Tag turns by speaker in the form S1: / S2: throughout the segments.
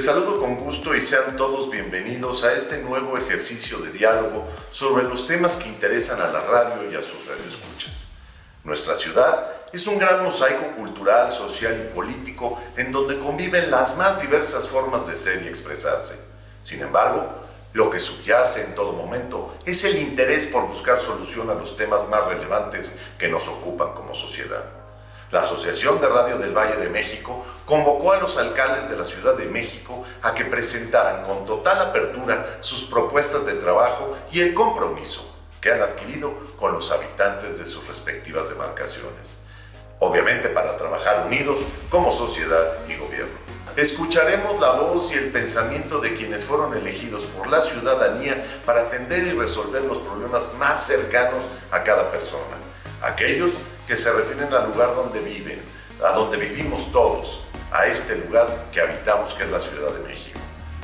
S1: saludo con gusto y sean todos bienvenidos a este nuevo ejercicio de diálogo sobre los temas que interesan a la radio y a sus radioescuchas. Nuestra ciudad es un gran mosaico cultural, social y político en donde conviven las más diversas formas de ser y expresarse. Sin embargo, lo que subyace en todo momento es el interés por buscar solución a los temas más relevantes que nos ocupan como sociedad. La Asociación de Radio del Valle de México convocó a los alcaldes de la Ciudad de México a que presentaran con total apertura sus propuestas de trabajo y el compromiso que han adquirido con los habitantes de sus respectivas demarcaciones. Obviamente para trabajar unidos como sociedad y gobierno. Escucharemos la voz y el pensamiento de quienes fueron elegidos por la ciudadanía para atender y resolver los problemas más cercanos a cada persona. Aquellos que se refieren al lugar donde viven, a donde vivimos todos, a este lugar que habitamos, que es la Ciudad de México.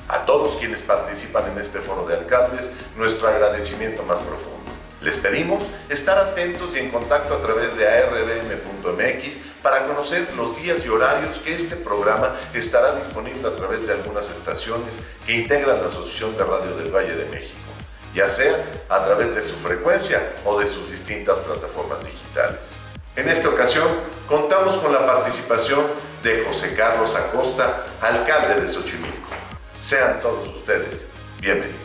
S1: A todos quienes participan en este foro de alcaldes, nuestro agradecimiento más profundo. Les pedimos estar atentos y en contacto a través de arbm.mx para conocer los días y horarios que este programa estará disponible a través de algunas estaciones que integran la Asociación de Radio del Valle de México, ya sea a través de su frecuencia o de sus distintas plataformas digitales. En esta ocasión, contamos con la participación de José Carlos Acosta, alcalde de Xochimilco. Sean todos ustedes bienvenidos.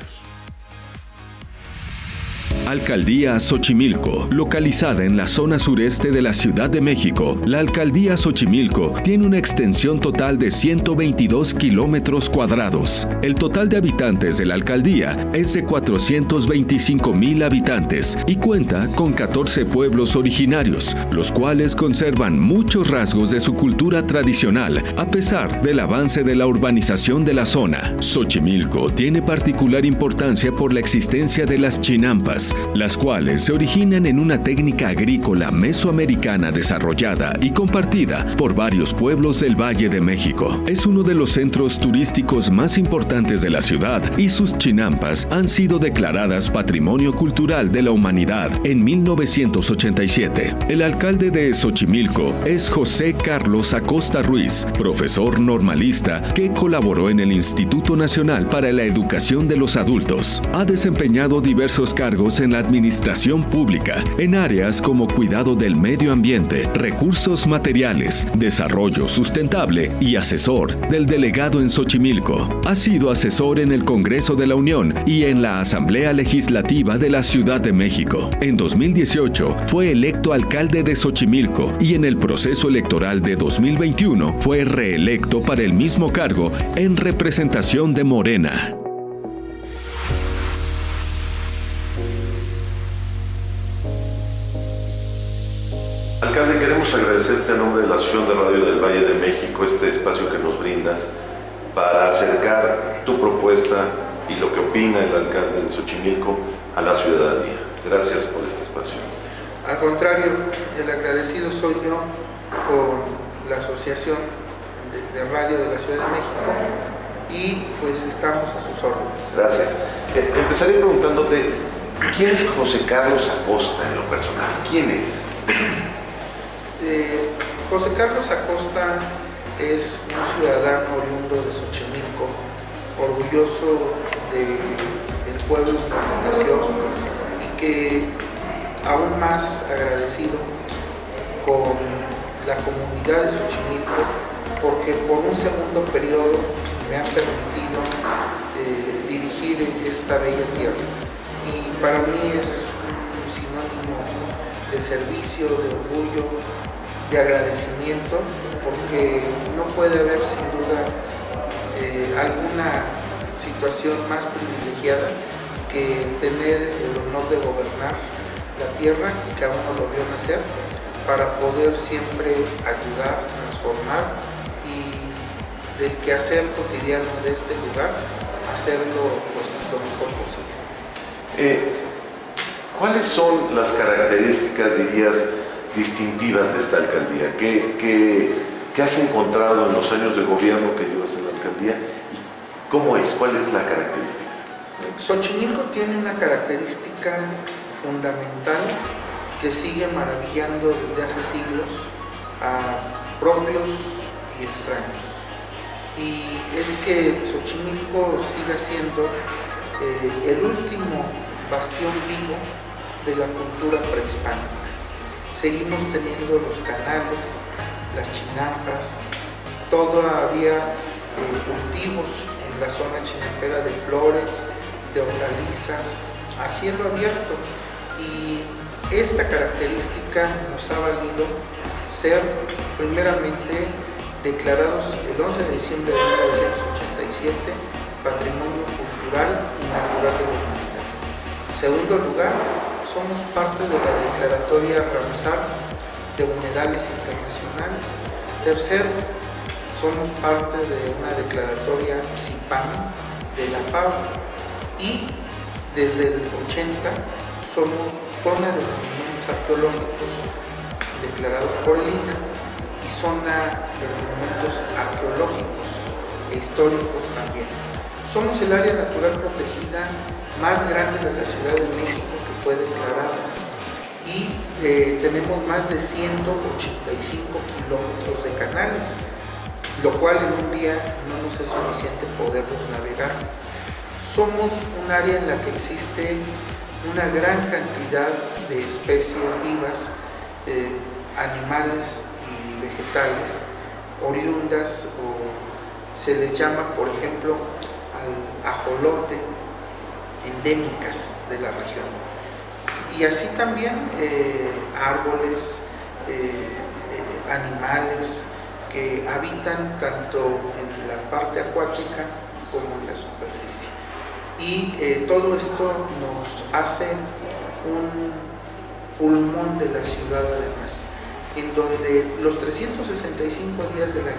S2: Alcaldía Xochimilco, localizada en la zona sureste de la Ciudad de México. La Alcaldía Xochimilco tiene una extensión total de 122 kilómetros cuadrados. El total de habitantes de la alcaldía es de 425,000 habitantes y cuenta con 14 pueblos originarios, los cuales conservan muchos rasgos de su cultura tradicional, a pesar del avance de la urbanización de la zona. Xochimilco tiene particular importancia por la existencia de las chinampas, las cuales se originan en una técnica agrícola mesoamericana desarrollada y compartida por varios pueblos del Valle de México. Es uno de los centros turísticos más importantes de la ciudad y sus chinampas han sido declaradas Patrimonio Cultural de la Humanidad en 1987. El alcalde de Xochimilco es José Carlos Acosta Ruiz, profesor normalista que colaboró en el Instituto Nacional para la Educación de los Adultos. Ha desempeñado diversos cargos en la administración pública, en áreas como cuidado del medio ambiente, recursos materiales, desarrollo sustentable y asesor del delegado en Xochimilco. Ha sido asesor en el Congreso de la Unión y en la Asamblea Legislativa de la Ciudad de México. En 2018 fue electo alcalde de Xochimilco y en el proceso electoral de 2021 fue reelecto para el mismo cargo en representación de Morena.
S1: Alcalde, queremos agradecerte a nombre de la Asociación de Radio del Valle de México este espacio que nos brindas para acercar tu propuesta y lo que opina el alcalde de Xochimilco a la ciudadanía. Gracias por este espacio.
S3: Al contrario, el agradecido soy yo con la Asociación de Radio de la Ciudad de México y pues estamos a sus órdenes.
S1: Gracias. Empezaré preguntándote, ¿quién es José Carlos Acosta en lo personal? ¿Quién es?
S3: José Carlos Acosta es un ciudadano oriundo de Xochimilco, orgulloso del pueblo en donde nació y que aún más agradecido con la comunidad de Xochimilco porque por un segundo periodo me han permitido dirigir esta bella tierra y para mí es un sinónimo de servicio, de orgullo, de agradecimiento, porque no puede haber sin duda alguna situación más privilegiada que tener el honor de gobernar la tierra que a uno lo vio nacer para poder siempre ayudar, transformar y del quehacer cotidiano de este lugar hacerlo pues lo mejor posible.
S1: ¿Cuáles son las características, dirías, distintivas de esta alcaldía? ¿Qué has encontrado en los años de gobierno que llevas en la alcaldía? ¿Y cómo es? ¿Cuál es la característica?
S3: Xochimilco tiene una característica fundamental que sigue maravillando desde hace siglos a propios y extraños. y es que Xochimilco siga siendo el último bastión vivo de la cultura prehispánica. Seguimos teniendo los canales, las chinampas, todavía cultivos en la zona chinampera de flores, de hortalizas, a cielo abierto, y esta característica nos ha valido ser primeramente declarados el 11 de diciembre de 1987 Patrimonio Cultural y Natural de la Humanidad. En segundo lugar, somos parte de la declaratoria Ramsar de humedales internacionales. Tercero, somos parte de una declaratoria CIPAM de la FAO, y desde el 80 somos zona de monumentos arqueológicos declarados por el INAH y zona de monumentos arqueológicos e históricos también. Somos el área natural protegida más grande de la Ciudad de México que fue declarada, y tenemos más de 185 kilómetros de canales, lo cual en un día no nos es suficiente poderlos navegar. Somos un área en la que existe una gran cantidad de especies vivas, animales y vegetales, oriundas, o se les llama, por ejemplo, al ajolote, endémicas de la región. Y así también árboles, animales que habitan tanto en la parte acuática como en la superficie. Y todo esto nos hace un pulmón de la ciudad, además, en donde los 365 días del año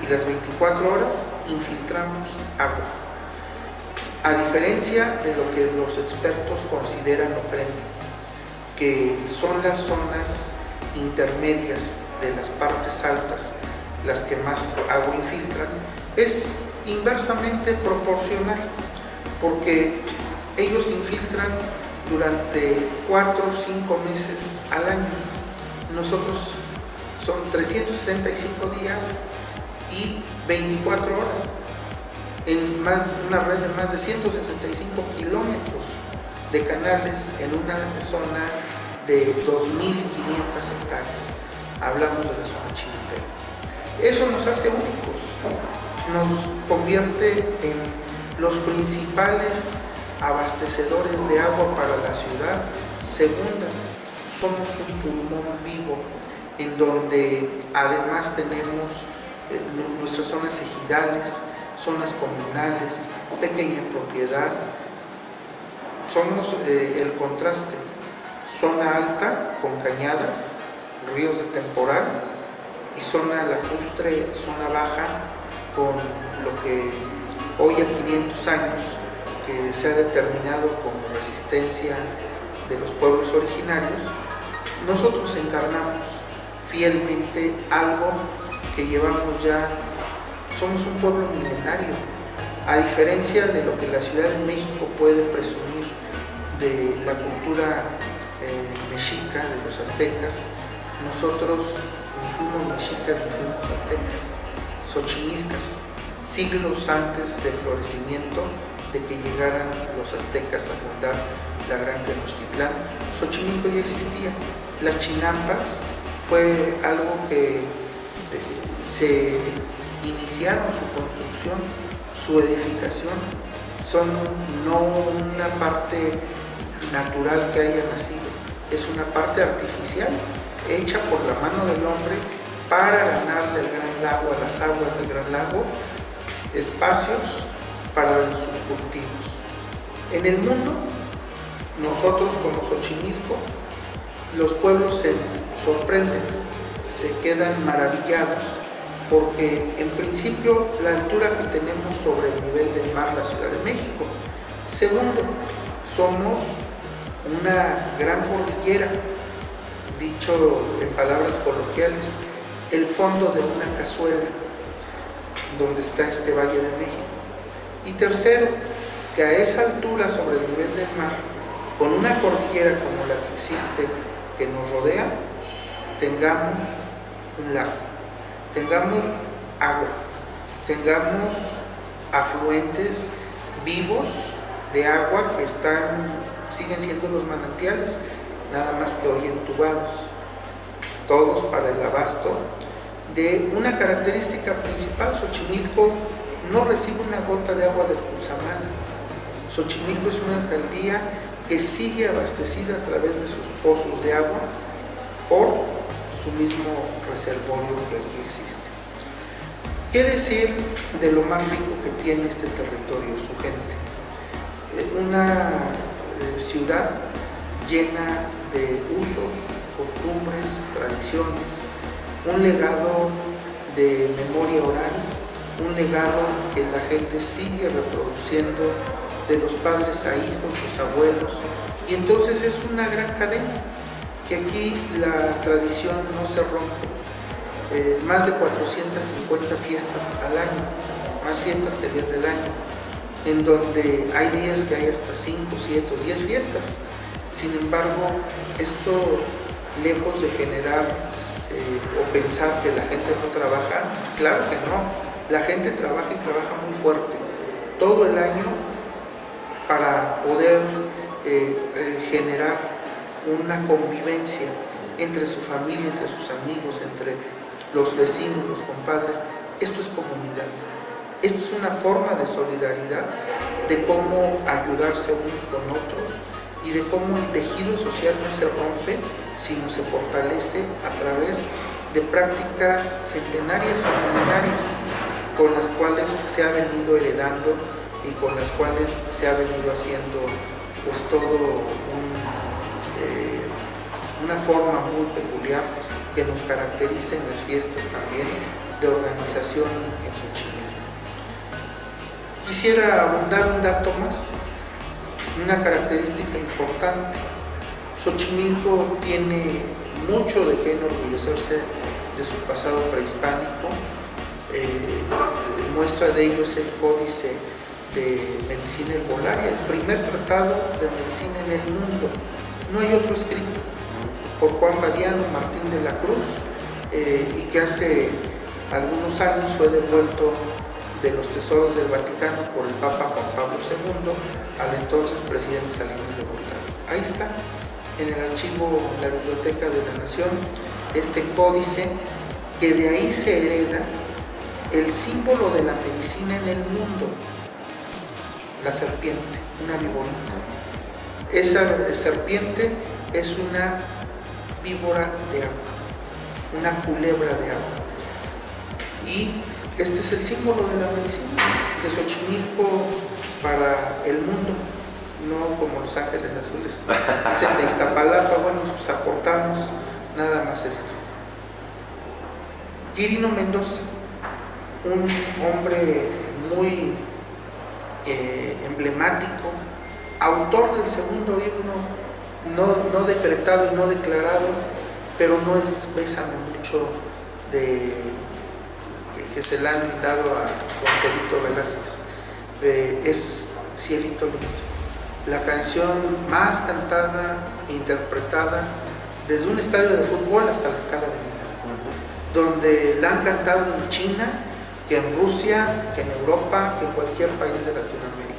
S3: y las 24 horas infiltramos agua, a diferencia de lo que los expertos consideran o creen, que son las zonas intermedias de las partes altas las que más agua infiltran. Es inversamente proporcional, porque ellos infiltran durante 4 o 5 meses al año. Nosotros son 365 días y 24 horas en una red de más de 165 kilómetros de canales en una zona de 2.500 hectáreas. Hablamos de la zona chinampera. Eso nos hace únicos, nos convierte en los principales abastecedores de agua para la ciudad. Segunda, somos un pulmón vivo en donde además tenemos nuestras zonas ejidales, zonas comunales, pequeña propiedad. Somos el contraste, zona alta con cañadas, ríos de temporal, y zona lacustre, zona baja, con lo que hoy a 500 años que se ha determinado como resistencia de los pueblos originarios. Nosotros encarnamos fielmente algo que llevamos ya, somos un pueblo milenario, a diferencia de lo que la Ciudad de México puede presumir de la cultura mexica, de los aztecas. Nosotros ni fuimos mexicas ni fuimos aztecas, xochimilcas, siglos antes del florecimiento de que llegaran los aztecas a fundar la Gran Tenochtitlán. Xochimilco ya existía. Las chinampas fue algo que se iniciaron su construcción, su edificación. Son no una parte natural que haya nacido, es una parte artificial hecha por la mano del hombre para ganar del Gran Lago, a las aguas del Gran Lago, espacios para sus cultivos. En el mundo, nosotros como Xochimilco, los pueblos se sorprenden, se quedan maravillados, porque en principio la altura que tenemos sobre el nivel del mar, la Ciudad de México. Segundo, somos una gran cordillera, dicho en palabras coloquiales, el fondo de una cazuela donde está este Valle de México. Y tercero, que a esa altura sobre el nivel del mar, con una cordillera como la que existe, que nos rodea, tengamos un lago, tengamos agua, tengamos afluentes vivos de agua que siguen siendo los manantiales, nada más que hoy entubados, todos para el abasto de una característica principal. Xochimilco no recibe una gota de agua de Pulsamala. Xochimilco es una alcaldía que sigue abastecida a través de sus pozos de agua por su mismo reservorio que aquí existe. ¿Qué decir de lo más rico que tiene este territorio, su gente? Una ciudad llena de usos, costumbres, tradiciones, un legado de memoria oral, un legado que la gente sigue reproduciendo de los padres a hijos, los abuelos, y entonces es una gran cadena, que aquí la tradición no se rompe. Más de 450 fiestas al año, más fiestas que días del año, en donde hay días que hay hasta 5, 7 o 10 fiestas. Sin embargo, esto, lejos de generar o pensar que la gente no trabaja, claro que no, la gente trabaja y trabaja muy fuerte todo el año para poder generar una convivencia entre su familia, entre sus amigos, entre los vecinos, los compadres. Esto es comunidad, esto es una forma de solidaridad, de cómo ayudarse unos con otros y de cómo el tejido social no se rompe, sino se fortalece a través de prácticas centenarias o milenarias con las cuales se ha venido heredando y con las cuales se ha venido haciendo pues todo una forma muy peculiar que nos caracteriza en las fiestas también de organización en Xochimilco. Quisiera abundar un dato más, una característica importante. Xochimilco tiene mucho de qué enorgullecerse de su pasado prehispánico. Muestra de ello es el Códice de Medicina Herbolaria, el primer tratado de medicina en el mundo. No hay otro escrito por Juan Badiano Martín de la Cruz y que hace algunos años fue devuelto de los tesoros del Vaticano por el Papa Juan Pablo II al entonces presidente Salinas de Gortari. Ahí está, en el archivo de la Biblioteca de la Nación, este códice, que de ahí se hereda el símbolo de la medicina en el mundo, la serpiente, una viborita. Esa serpiente es una víbora de agua, una culebra de agua. Y este es el símbolo de la medicina de Xochimilco para el mundo, no como Los Ángeles Azules. Dicen de Iztapalapa, bueno, pues aportamos nada más esto. Quirino Mendoza, un hombre muy emblemático, autor del segundo himno, no decretado y no declarado, pero no es bésame mucho que se le han dado a Consuelito Velázquez, es Cielito Lindo, la canción más cantada e interpretada desde un estadio de fútbol hasta la Scala de Milán, donde la han cantado en China, que en Rusia, que en Europa, que en cualquier país de Latinoamérica.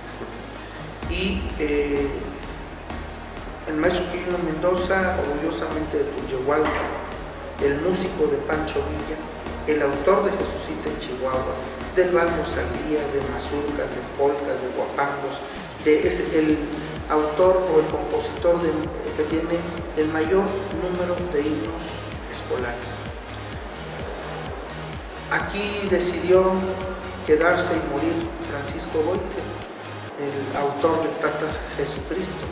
S3: Y el maestro Quirino Mendoza, orgullosamente de Tullehualco, el músico de Pancho Villa, el autor de Jesucita en Chihuahua, del Vals Rosalía, de mazurcas, de polcas, de guapangos, es el autor o el compositor que tiene el mayor número de himnos escolares. Aquí decidió quedarse y morir Francisco Goite, el autor de Tatas Jesucristo.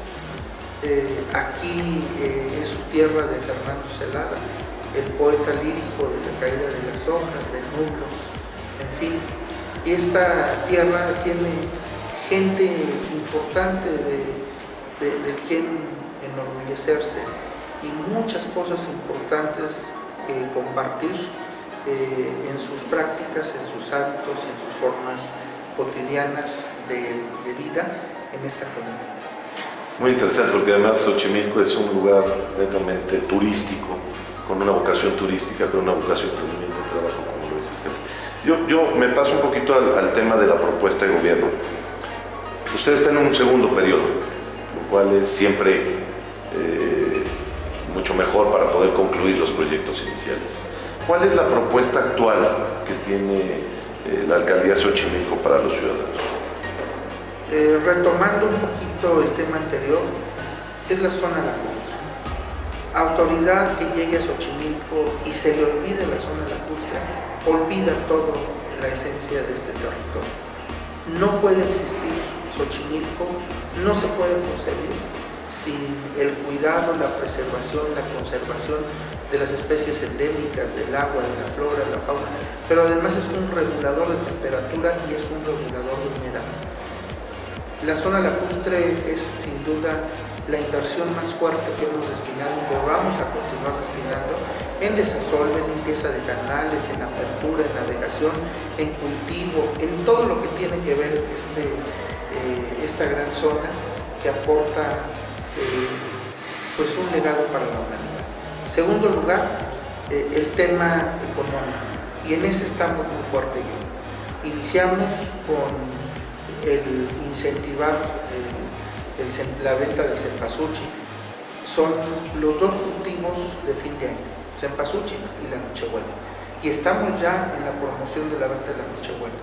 S3: Aquí es su tierra de Fernando Celada, el poeta lírico de La caída de las hojas, de Nublos, en fin. Y esta tierra tiene gente importante de quien enorgullecerse y muchas cosas importantes que compartir en sus prácticas, en sus hábitos y en sus formas cotidianas de vida en esta comunidad.
S1: Muy interesante, porque además Xochimilco es un lugar netamente turístico, con una vocación turística, pero una vocación también de trabajo, como lo dice usted. Yo me paso un poquito al tema de la propuesta de gobierno. Usted está en un segundo periodo, lo cual es siempre mucho mejor para poder concluir los proyectos iniciales. ¿Cuál es la propuesta actual que tiene la alcaldía Xochimilco para los ciudadanos?
S3: Retomando un poquito el tema anterior, es la zona lacustre. Autoridad que llegue a Xochimilco y se le olvide la zona lacustre, olvida toda la esencia de este territorio. No puede existir Xochimilco, no se puede concebir sin el cuidado, la preservación, la conservación de las especies endémicas, del agua, de la flora, de la fauna, pero además es un regulador de temperatura y es un regulador de humedad. La zona lacustre es sin duda la inversión más fuerte que hemos destinado y que vamos a continuar destinando en desasolve, en limpieza de canales, en apertura, en navegación, en cultivo, en todo lo que tiene que ver esta gran zona que aporta pues un legado para la humanidad. Segundo lugar, el tema económico, y en ese estamos muy fuerte. Iniciamos con el incentivar la venta del cempasúchil. Son los dos cultivos de fin de año, cempasúchil y la nochebuena, y estamos ya en la promoción de la venta de la nochebuena.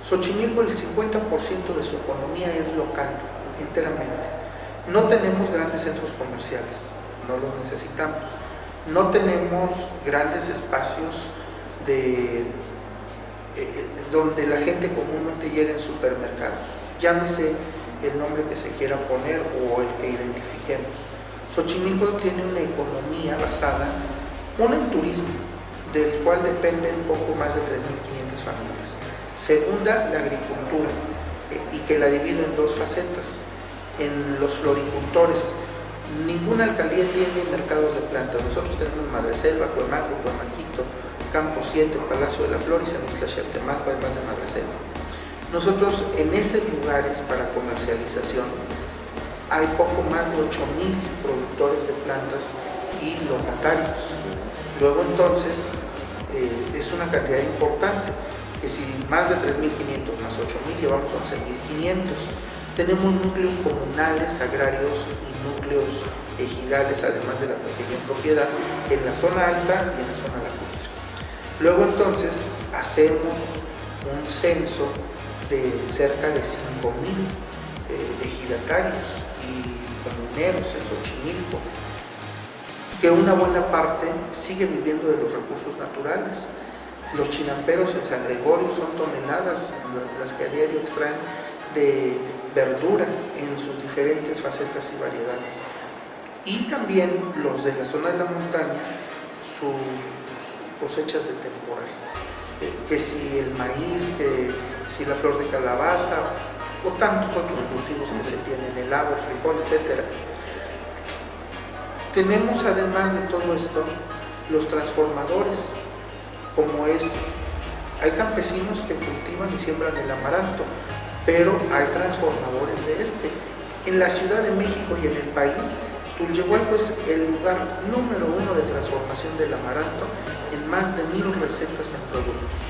S3: Xochimilco, el 50% de su economía es local, enteramente. No tenemos grandes centros comerciales, no los necesitamos. No tenemos grandes espacios donde la gente comúnmente llega en supermercados. Llámese el nombre que se quiera poner o el que identifiquemos. Xochimilco tiene una economía basada, una en turismo, del cual dependen poco más de 3.500 familias. Segunda, la agricultura, y que la divido en dos facetas. En los floricultores, ninguna alcaldía tiene mercados de plantas. Nosotros tenemos Madreselva, Cuemaco, Cuemaquito, Campo 7, Palacio de la Flor y San Luis Tlaxcaltemalco, además de Madreselva. Nosotros en esos lugares para comercialización hay poco más de 8.000 productores de plantas y locatarios. Luego entonces es una cantidad importante, que si más de 3.500 más 8.000 llevamos 11.500. Tenemos núcleos comunales, agrarios y núcleos ejidales, además de la pequeña propiedad, en la zona alta y en la zona lacustre. Luego entonces hacemos un censo de cerca de 5.000 ejidatarios y comuneros en Xochimilco, que una buena parte sigue viviendo de los recursos naturales. Los chinamperos en San Gregorio son toneladas las que a diario extraen de verdura en sus diferentes facetas y variedades. Y también los de la zona de la montaña, sus cosechas de temporal, que si el maíz, que si la flor de calabaza o tantos otros cultivos que se tienen, el agua, el frijol, etc. Tenemos además de todo esto los transformadores, como hay campesinos que cultivan y siembran el amaranto, pero hay transformadores de En la Ciudad de México y en el país, Tulyehualco es el lugar número 1 de transformación del amaranto en más de 1.000 recetas en productos.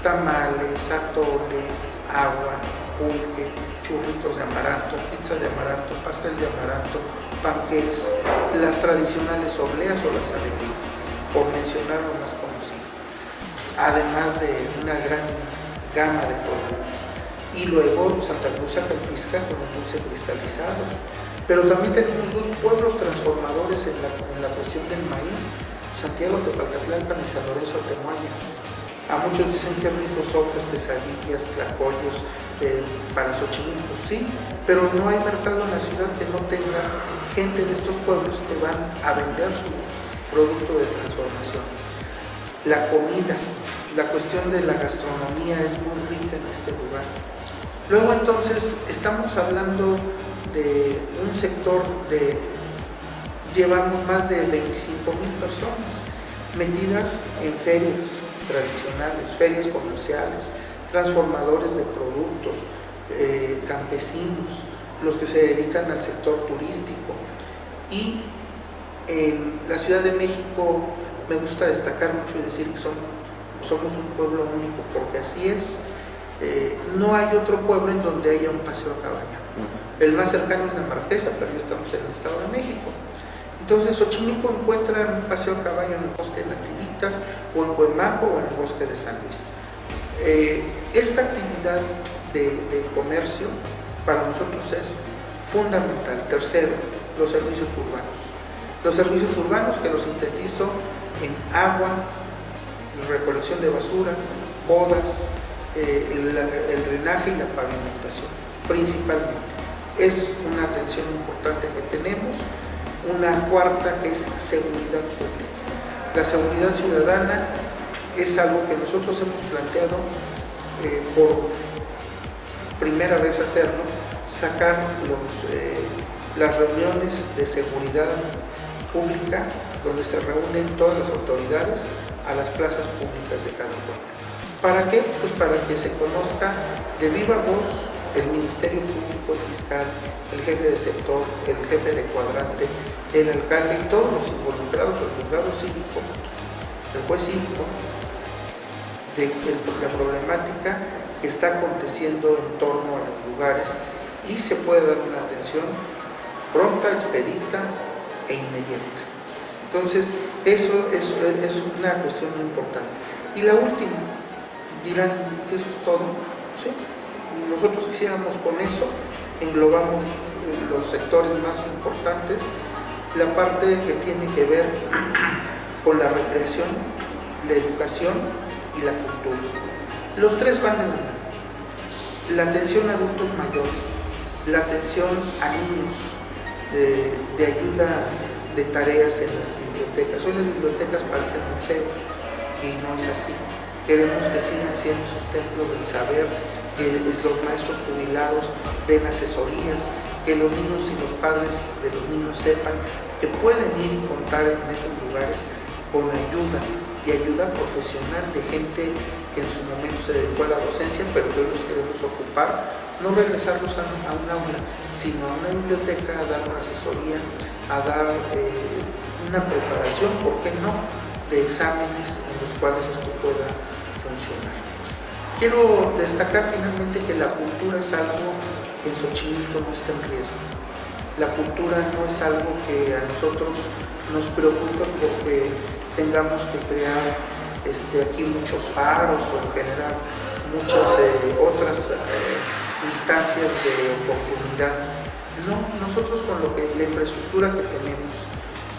S3: Tamales, atole, agua, pulque, churritos de amaranto, pizza de amaranto, pastel de amaranto, panqués, las tradicionales obleas o las alegrías, por mencionar lo más conocido. Además de una gran gama de productos. Y luego Santa Cruz Acalpisca con el dulce cristalizado. Pero también tenemos dos pueblos transformadores en la cuestión del maíz, Santiago Tepalcatlalpan y San Lorenzo Temoaya. A muchos dicen que ricos sopes, quesadillas, tlacoyos para Xochimilco, sí, pero no hay mercado en la ciudad que no tenga gente de estos pueblos que van a vender su producto de transformación. La comida, la cuestión de la gastronomía es muy rica en este lugar. Luego entonces estamos hablando de un sector llevamos más de 25.000 personas metidas en ferias tradicionales, ferias comerciales, transformadores de productos, campesinos, los que se dedican al sector turístico. Y en la Ciudad de México me gusta destacar mucho y decir que son somos un pueblo único, porque así es. No hay otro pueblo en donde haya un paseo a caballo. El más cercano es la Marquesa, pero ya estamos en el Estado de México. Entonces Xochimilco encuentra un paseo a caballo en el bosque de Nativitas, o en Huemaco, o en el bosque de San Luis. Esta actividad de comercio para nosotros es fundamental. Tercero, los servicios urbanos. Los servicios urbanos, que los sintetizo en agua, recolección de basura, podas, el drenaje y la pavimentación, principalmente. Es una atención importante que tenemos. Una cuarta, que es seguridad pública. La seguridad ciudadana es algo que nosotros hemos planteado por primera vez hacerlo, sacar las reuniones de seguridad pública donde se reúnen todas las autoridades a las plazas públicas de cada pueblo. ¿Para qué? Pues para que se conozca de viva voz el Ministerio Público, el fiscal, el jefe de sector, el jefe de cuadrante, el alcalde y todos los involucrados, el juzgado cívico, el juez cívico, de la problemática que está aconteciendo en torno a los lugares, y se puede dar una atención pronta, expedita e inmediata. Entonces, eso es una cuestión muy importante. Y la última, dirán que eso es todo. Sí, nosotros quisiéramos con eso, englobamos los sectores más importantes, la parte que tiene que ver con la recreación, la educación y la cultura. Los tres van de la mano. La atención a adultos mayores, la atención a niños, de ayuda de tareas en las bibliotecas. Hoy las bibliotecas parecen museos y no es así. Queremos que sigan siendo esos templos del saber, que los maestros jubilados den asesorías, que los niños y los padres de los niños sepan que pueden ir y contar en esos lugares con ayuda y ayuda profesional de gente que en su momento se dedicó a la docencia, pero que hoy los queremos ocupar, no regresarlos a un aula, sino a una biblioteca, a dar una asesoría, a dar una preparación, ¿por qué no?, de exámenes en los cuales esto pueda funcionar. Quiero destacar finalmente que la cultura es algo que en Xochimilco no está en riesgo. La cultura no es algo que a nosotros nos preocupa porque tengamos que crear aquí muchos faros o generar muchas otras instancias de oportunidad. No, nosotros con la infraestructura que tenemos,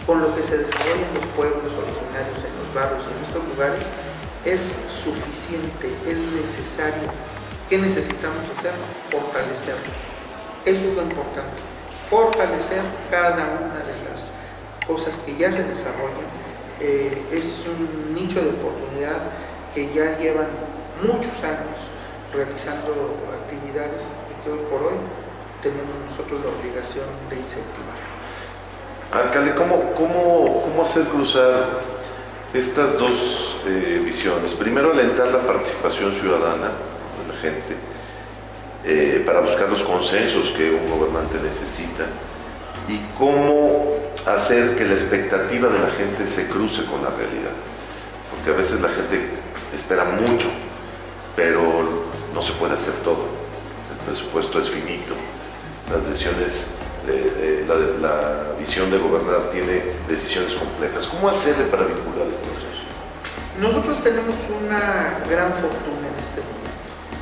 S3: con lo que se desarrolla en los pueblos originarios, en los barrios, en estos lugares, es suficiente, es necesario. ¿Qué necesitamos hacer? Fortalecerlo. Eso es lo importante. Fortalecer cada una de las cosas que ya se desarrollan. Es un nicho de oportunidad que ya llevan muchos años realizando actividades y que hoy por hoy tenemos nosotros la obligación de incentivar.
S1: Alcalde, ¿cómo hacer cruzar estas dos visiones? Primero, alentar la participación ciudadana de la gente para buscar los consensos que un gobernante necesita, y cómo hacer que la expectativa de la gente se cruce con la realidad, porque a veces la gente espera mucho, pero no se puede hacer todo. El presupuesto es finito, las decisiones la visión de gobernar tiene decisiones complejas. ¿Cómo hacerle para vincular estos dos?
S3: Nosotros tenemos una gran fortuna en este momento,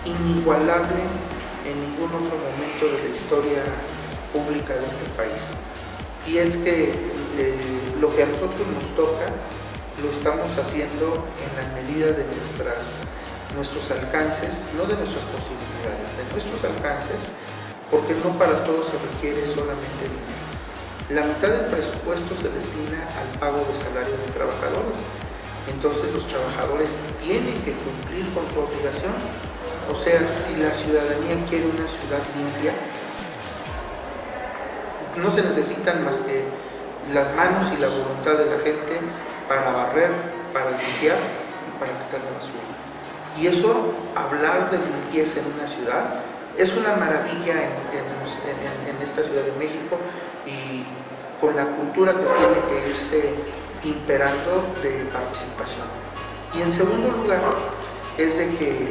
S3: inigualable en ningún otro momento de la historia pública de este país, y es que lo que a nosotros nos toca lo estamos haciendo en la medida de nuestros alcances, no de nuestras posibilidades, de nuestros alcances, porque no para todo se requiere solamente dinero. La mitad del presupuesto se destina al pago de salario de trabajadores. Entonces los trabajadores tienen que cumplir con su obligación. O sea, si la ciudadanía quiere una ciudad limpia, no se necesitan más que las manos y la voluntad de la gente para barrer, para limpiar y para quitar la basura. Y eso, hablar de limpieza en una ciudad, es una maravilla en esta Ciudad de México, y con la cultura que tiene que irse imperando de participación. Y en segundo lugar, es de que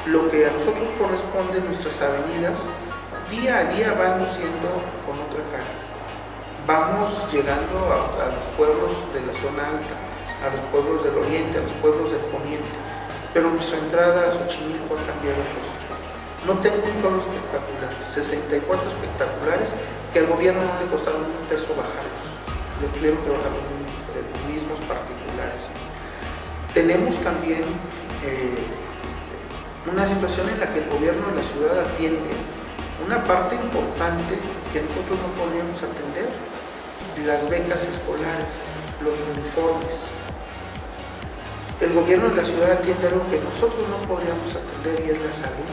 S3: lo que a nosotros corresponde, nuestras avenidas, día a día van luciendo con otra cara. Vamos llegando a los pueblos de la zona alta, a los pueblos del oriente, a los pueblos del poniente, pero nuestra entrada a Xochimilco ha cambiado el rostro. No tengo un solo espectacular, 64 espectaculares que al gobierno no le costaron un peso bajarlos, los tuvieron que bajar los mismos particulares. Tenemos también una situación en la que el gobierno de la ciudad atiende una parte importante que nosotros no podríamos atender: las becas escolares, los uniformes. El gobierno de la ciudad atiende algo que nosotros no podríamos atender, y es la salud,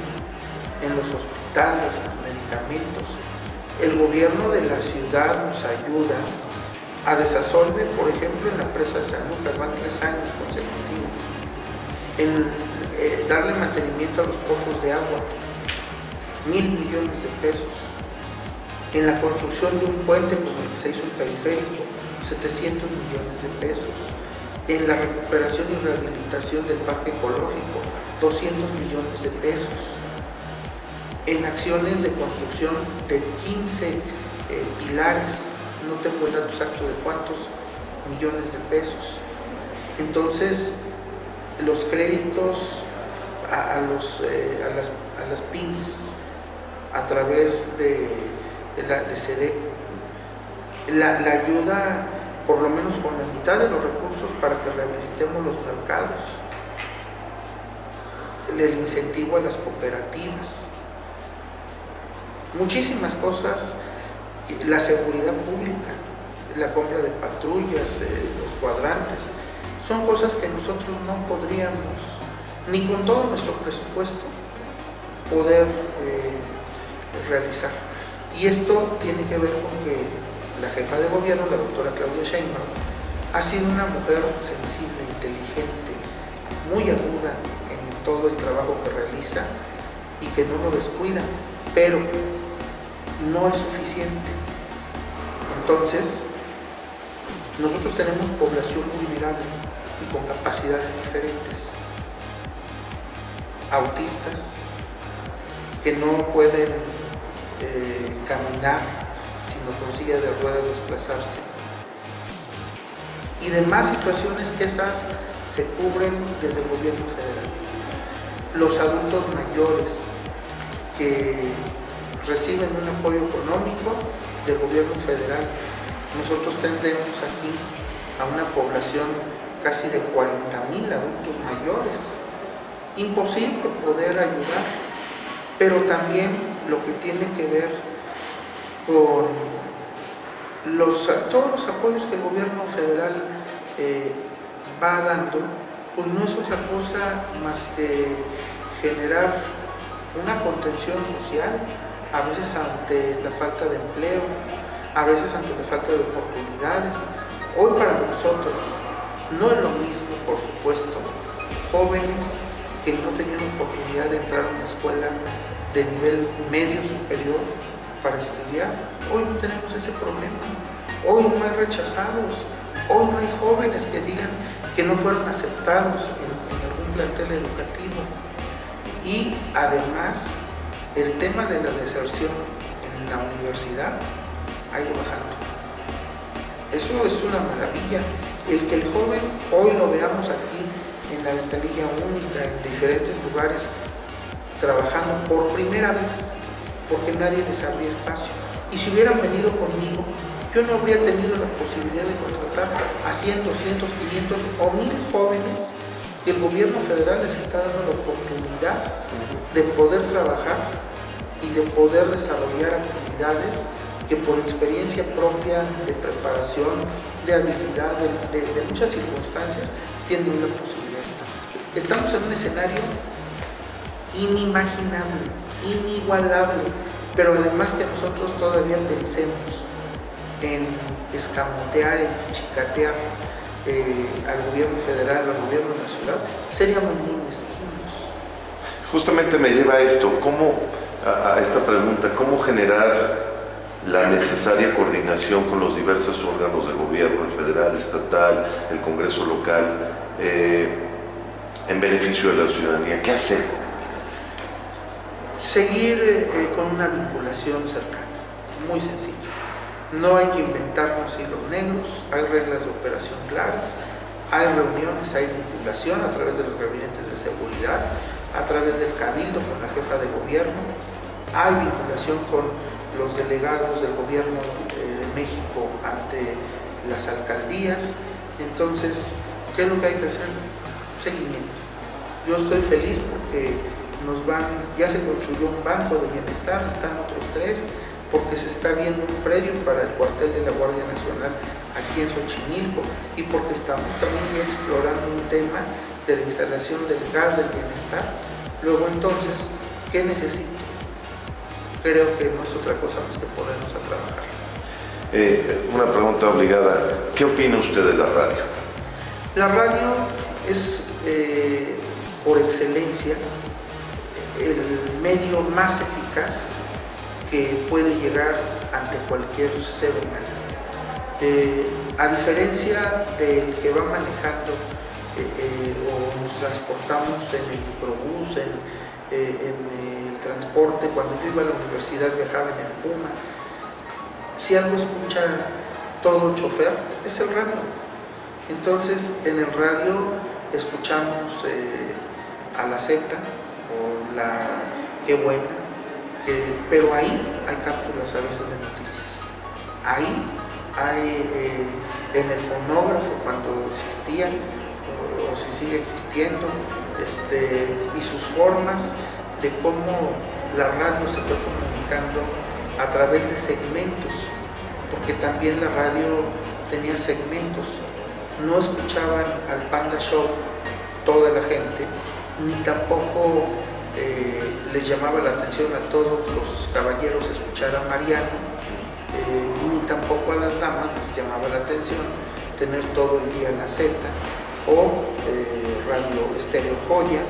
S3: en los hospitales, los medicamentos. El gobierno de la ciudad nos ayuda a desasolve, por ejemplo, en la presa de San Lucas, van 3 años consecutivos, en darle mantenimiento a los pozos de agua, 1.000 millones de pesos, en la construcción de un puente como el que se hizo en Periférico, 700 millones de pesos, en la recuperación y rehabilitación del parque ecológico, 200 millones de pesos, en acciones de construcción de 15 pilares, no tengo el dato exacto de cuántos millones de pesos. Entonces, los créditos a las pymes a través de SEDEP, la ayuda por lo menos con la mitad de los recursos para que rehabilitemos los mercados, el incentivo a las cooperativas, muchísimas cosas, la seguridad pública, la compra de patrullas, los cuadrantes, son cosas que nosotros no podríamos, ni con todo nuestro presupuesto, poder realizar. Y esto tiene que ver con que la jefa de gobierno, la doctora Claudia Sheinbaum, ha sido una mujer sensible, inteligente, muy aguda en todo el trabajo que realiza y que no lo descuida, pero no es suficiente. Entonces, nosotros tenemos población vulnerable y con capacidades diferentes, autistas que no pueden caminar sino con silla de ruedas desplazarse, y demás situaciones que esas se cubren desde el gobierno federal. Los adultos mayores que reciben un apoyo económico del gobierno federal. Nosotros tendremos aquí a una población casi de 40,000 adultos mayores. Imposible poder ayudar, pero también lo que tiene que ver con todos los apoyos que el gobierno federal va dando, pues no es otra cosa más que generar una contención social, a veces ante la falta de empleo, a veces ante la falta de oportunidades. Hoy para nosotros no es lo mismo, por supuesto, jóvenes que no tenían oportunidad de entrar a una escuela de nivel medio superior para estudiar. Hoy no tenemos ese problema. Hoy no hay rechazados. Hoy no hay jóvenes que digan que no fueron aceptados en algún plantel educativo. Y además, el tema de la deserción en la universidad ha ido bajando. Eso es una maravilla. El que el joven hoy lo veamos aquí en la ventanilla única, en diferentes lugares, trabajando por primera vez, porque nadie les abría espacio. Y si hubieran venido conmigo, yo no habría tenido la posibilidad de contratar a 100, 200, 500 o 1,000 jóvenes que el gobierno federal les está dando la oportunidad de poder trabajar y de poder desarrollar actividades que por experiencia propia, de preparación, de habilidad, de muchas circunstancias, tienen una posibilidad de estar. Estamos en un escenario inimaginable, inigualable, pero además que nosotros todavía pensemos en escamotear, en chicatear al gobierno federal o al gobierno nacional, seríamos muy mezquinos.
S1: Justamente me lleva a esto, a esta pregunta, ¿cómo generar la necesaria coordinación con los diversos órganos de gobierno, el federal, estatal, el Congreso local, en beneficio de la ciudadanía. ¿Qué hacer?
S3: Seguir con una vinculación cercana, muy sencillo. No hay que inventarnos hilos negros, hay reglas de operación claras, hay reuniones, hay vinculación a través de los gabinetes de seguridad, a través del cabildo con la jefa de gobierno, hay vinculación con los delegados del gobierno de México ante las alcaldías. Entonces, ¿qué es lo que hay que hacer? Seguimiento. Yo estoy feliz porque ya se construyó un banco de bienestar, están otros 3, porque se está viendo un predio para el cuartel de la Guardia Nacional aquí en Xochimilco, y porque estamos también ya explorando un tema de la instalación del gas del bienestar. Luego entonces, ¿qué necesito? Creo que no es otra cosa más que ponernos a trabajar.
S1: Una pregunta obligada, ¿qué opina usted de la radio?
S3: La radio es, por excelencia, el medio más eficaz que puede llegar ante cualquier ser humano. A diferencia del que va manejando o nos transportamos en el microbús, en el transporte, cuando yo iba a la universidad viajaba en el Puma, si algo escucha todo chofer, es el radio. Entonces en el radio escuchamos a la Z o la Qué Buena, pero ahí hay cápsulas a veces de noticias. Ahí hay en el fonógrafo, cuando existía o si sigue existiendo, y sus formas de cómo la radio se fue comunicando a través de segmentos, porque también la radio tenía segmentos. No escuchaban al Panda Show toda la gente, ni tampoco les llamaba la atención a todos los caballeros escuchar a Mariano, ni tampoco a las damas les llamaba la atención tener todo el día la Z o Radio Estéreo Joya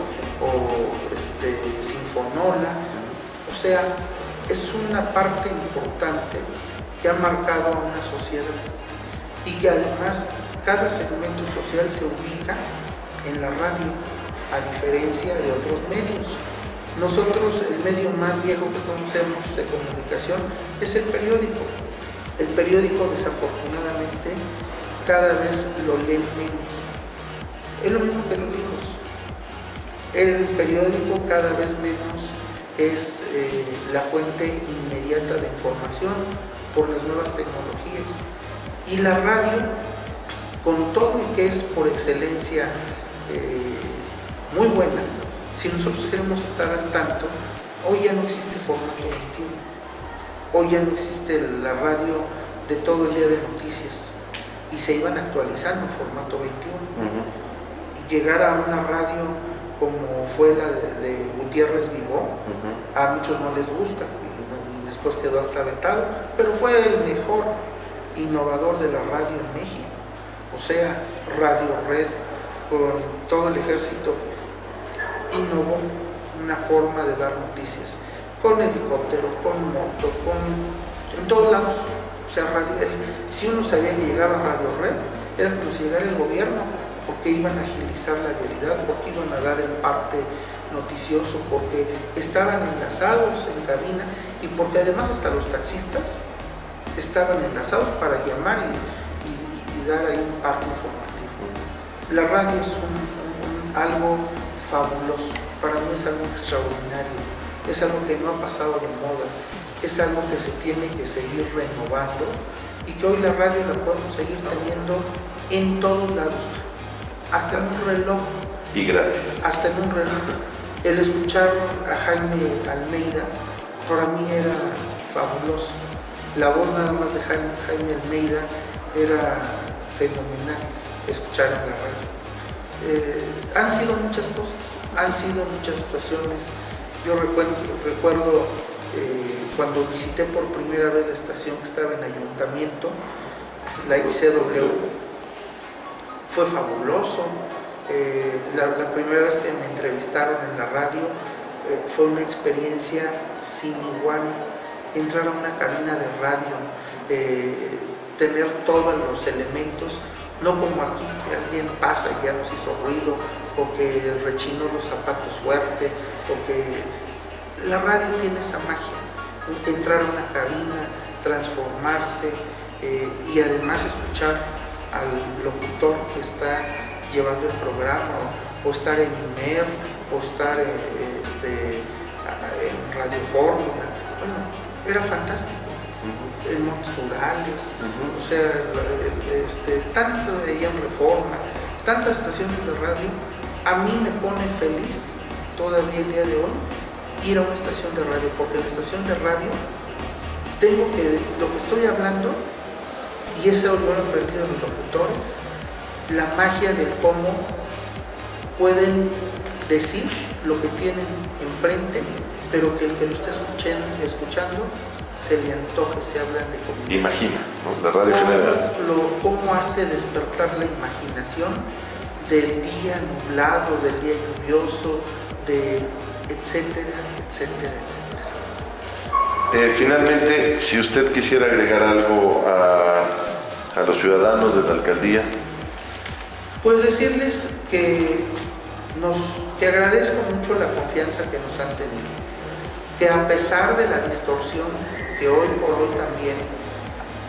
S3: o Sinfonola. O sea, es una parte importante que ha marcado a una sociedad y que además cada segmento social se ubica en la radio, a diferencia de otros medios. Nosotros, el medio más viejo que conocemos de comunicación es el periódico. El periódico, desafortunadamente, cada vez lo leen menos. Es lo mismo que los libros. El periódico cada vez menos es la fuente inmediata de información por las nuevas tecnologías. Y la radio, con todo y que es por excelencia muy buena, si nosotros queremos estar al tanto, hoy ya no existe formato 21, hoy ya no existe la radio de todo el día de noticias y se iban actualizando en formato 21. Llegar a una radio como fue la de Gutiérrez Vivó, a muchos no les gusta y después quedó hasta vetado, pero fue el mejor innovador de la radio en México. O sea, Radio Red, con todo el ejército, innovó una forma de dar noticias, con helicóptero, con moto, en todos lados. O sea, si uno sabía que llegaba a Radio Red, era como si llegara el gobierno, porque iban a agilizar la realidad, porque iban a dar el parte noticioso, porque estaban enlazados en cabina y porque además hasta los taxistas estaban enlazados para llamar y dar ahí un parte informativo. La radio es algo fabuloso, para mí es algo extraordinario, es algo que no ha pasado de moda, es algo que se tiene que seguir renovando y que hoy la radio la podemos seguir teniendo en todos lados, hasta en un reloj.
S1: Y gratis.
S3: Hasta en un reloj. El escuchar a Jaime Almeida para mí era fabuloso. La voz nada más de Jaime Almeida era fenomenal escuchar en la radio. Han sido muchas cosas, han sido muchas situaciones. Yo recuerdo cuando visité por primera vez la estación que estaba en Ayuntamiento, la XCW, fue fabuloso. La primera vez que me entrevistaron en la radio fue una experiencia sin igual. entrar a una cabina de radio, tener todos los elementos, no como aquí, que alguien pasa y ya nos hizo ruido, o que rechinó los zapatos fuerte, o que la radio tiene esa magia, entrar a una cabina, transformarse y además escuchar al locutor que está llevando el programa, o estar en IMER, o estar en Radio Fórmula. Bueno, era fantástico. En Montes Urales, o sea, tanto de en Reforma, tantas estaciones de radio. A mí me pone feliz todavía el día de hoy ir a una estación de radio, porque en la estación de radio tengo que, lo que estoy hablando, y eso lo han aprendido los locutores, la magia de cómo pueden decir lo que tienen enfrente, pero que el que lo está escuchando se le antoje, se hablan de comida.
S1: Imagina, ¿no? La radio genera.
S3: ¿Cómo hace despertar la imaginación del día nublado, del día lluvioso, de etcétera, etcétera, etcétera?
S1: Finalmente, si usted quisiera agregar algo a los ciudadanos de la alcaldía.
S3: Pues decirles que agradezco mucho la confianza que nos han tenido, que a pesar de la distorsión que hoy por hoy también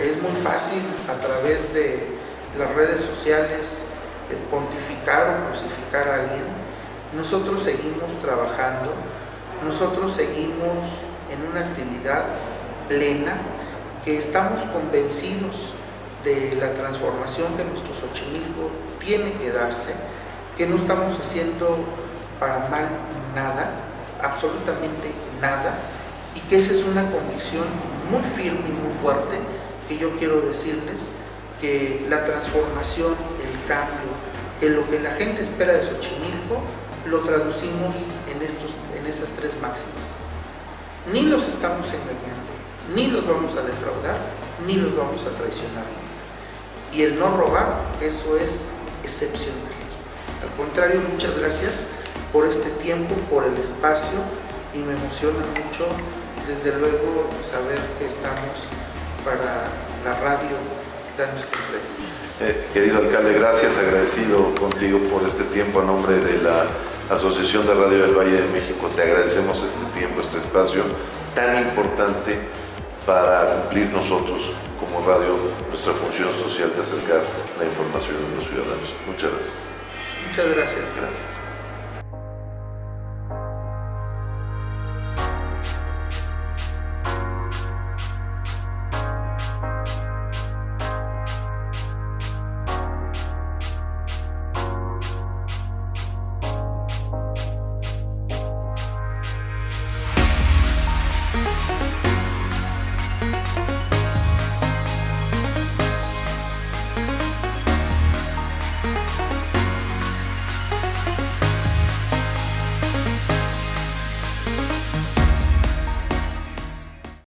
S3: es muy fácil a través de las redes sociales pontificar o crucificar a alguien, nosotros seguimos trabajando, nosotros seguimos en una actividad plena, que estamos convencidos de la transformación que nuestro Xochimilco tiene que darse, que no estamos haciendo para mal nada, absolutamente nada, y que esa es una convicción muy firme y muy fuerte que yo quiero decirles, que la transformación, el cambio, que lo que la gente espera de Xochimilco lo traducimos en esas tres máximas. Ni los estamos engañando, ni los vamos a defraudar, ni los vamos a traicionar. Y el no robar, eso es excepcional. Al contrario, muchas gracias por este tiempo, por el espacio, y me emociona mucho, desde luego, saber que estamos para la radio dando esta entrevista.
S1: Querido alcalde, gracias, agradecido contigo por este tiempo a nombre de la Asociación de Radio del Valle de México. Te agradecemos este tiempo, este espacio tan importante para cumplir nosotros como radio nuestra función social de acercar la información a los ciudadanos. Muchas gracias.
S3: Muchas gracias.
S1: Gracias.